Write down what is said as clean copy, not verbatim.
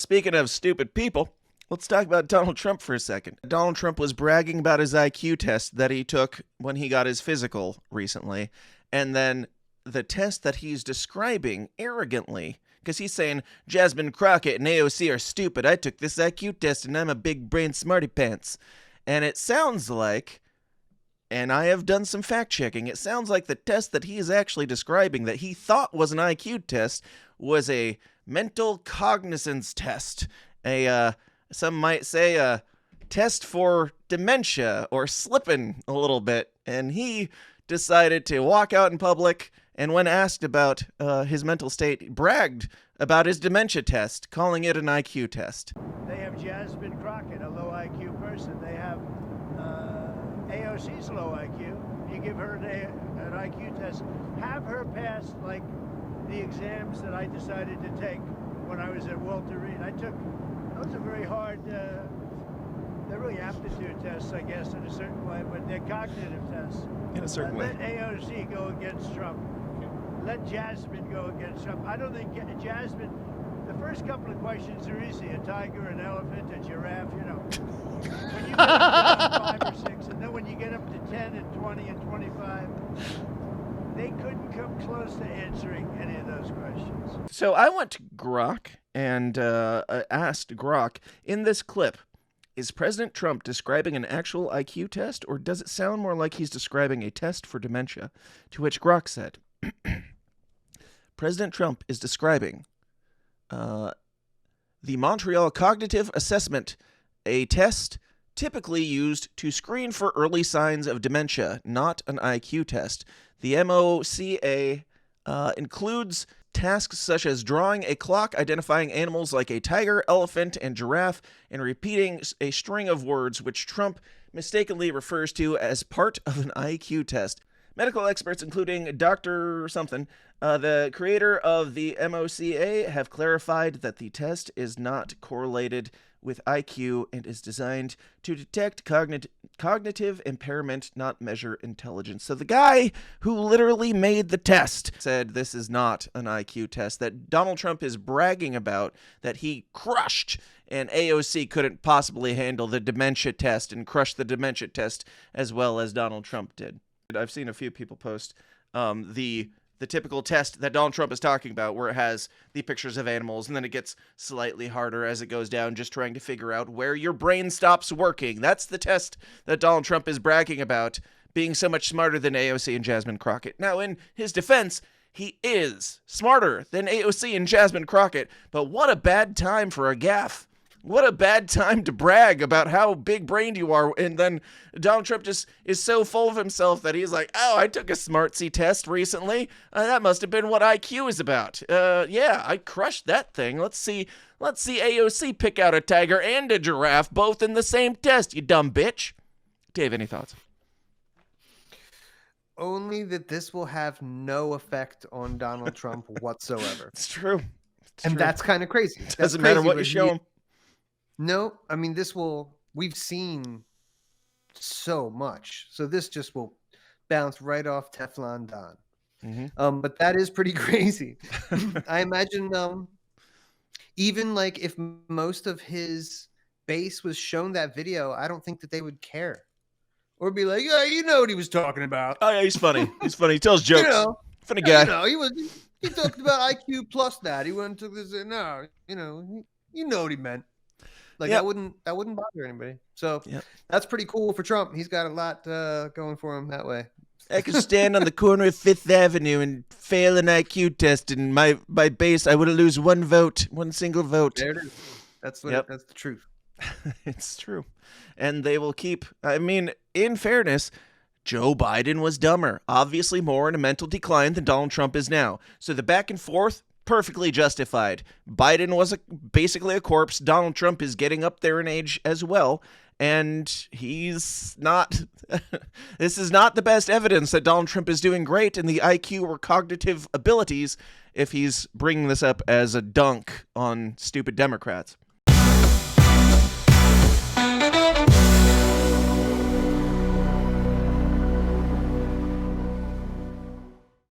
speaking of stupid people, let's talk about Donald Trump for a second. Donald Trump was bragging about his IQ test that he took when he got his physical recently. And then the test that he's describing arrogantly, because he's saying, Jasmine Crockett and AOC are stupid. I took this IQ test and I'm a big brain smarty pants. And it sounds like, and I have done some fact checking, it sounds like the test that he is actually describing that he thought was an IQ test was a mental cognizance test. Some might say a test for dementia or slipping a little bit. And he decided to walk out in public and when asked about his mental state, bragged about his dementia test, calling it an IQ test. They have Jasmine Crockett, a low IQ person. They have AOC's low IQ. You give her an IQ test. Have her pass like the exams that I decided to take when I was at Walter Reed. Those are very hard, they're really aptitude tests, I guess, in a certain way, but they're cognitive tests. In a certain way. Let AOC go against Trump. Let Jasmine go against Trump. I don't think Jasmine, the first couple of questions are easy. A tiger, an elephant, a giraffe, you know. When you get up to 5 or 6, and then when you get up to 10 and 20 and 25, they couldn't come close to answering any of those questions. So I went to Grok and asked Grok, in this clip, is President Trump describing an actual IQ test, or does it sound more like he's describing a test for dementia? To which Grok said, President Trump is describing the Montreal Cognitive Assessment, a test typically used to screen for early signs of dementia, not an IQ test. The MOCA includes tasks such as drawing a clock, identifying animals like a tiger, elephant, and giraffe, and repeating a string of words which Trump mistakenly refers to as part of an IQ test. Medical experts, including Dr. something, the creator of the MOCA, have clarified that the test is not correlated with IQ and is designed to detect cognitive impairment, not measure intelligence. So the guy who literally made the test said this is not an IQ test that Donald Trump is bragging about, that he crushed, and AOC couldn't possibly handle the dementia test and crush the dementia test as well as Donald Trump did. I've seen a few people post the typical test that Donald Trump is talking about, where it has the pictures of animals, and then it gets slightly harder as it goes down, just trying to figure out where your brain stops working. That's the test that Donald Trump is bragging about, being so much smarter than AOC and Jasmine Crockett. Now, in his defense, he is smarter than AOC and Jasmine Crockett, but what a bad time for a gaffe. What a bad time to brag about how big-brained you are. And then Donald Trump just is so full of himself that he's like, oh, I took a Smartsy test recently. That must have been what IQ is about. Yeah, I crushed that thing. Let's see AOC pick out a tiger and a giraffe both in the same test, you dumb bitch. Dave, any thoughts? Only that this will have no effect on Donald Trump whatsoever. It's true. That's kind of crazy. Doesn't matter what you show him. No, I mean, we've seen so much. So this just will bounce right off Teflon Don. Mm-hmm. But that is pretty crazy. I imagine even like if most of his base was shown that video, I don't think that they would care. Or be like, yeah, you know what he was talking about. Oh, yeah, he's funny. He's funny. He tells jokes. Funny guy. He talked about IQ plus that. He went to this. No, you know what he meant. Like, yep. that wouldn't bother anybody. So That's pretty cool for Trump. He's got a lot going for him that way. I could stand on the corner of Fifth Avenue and fail an IQ test, and my base, I would lose one single vote. There it is. That's the truth. It's true. And they will keep, I mean, in fairness, Joe Biden was dumber, obviously more in a mental decline than Donald Trump is now. So the back and forth, perfectly justified. Biden was basically a corpse. Donald Trump is getting up there in age as well. And he's not, this is not the best evidence that Donald Trump is doing great in the IQ or cognitive abilities if he's bringing this up as a dunk on stupid Democrats.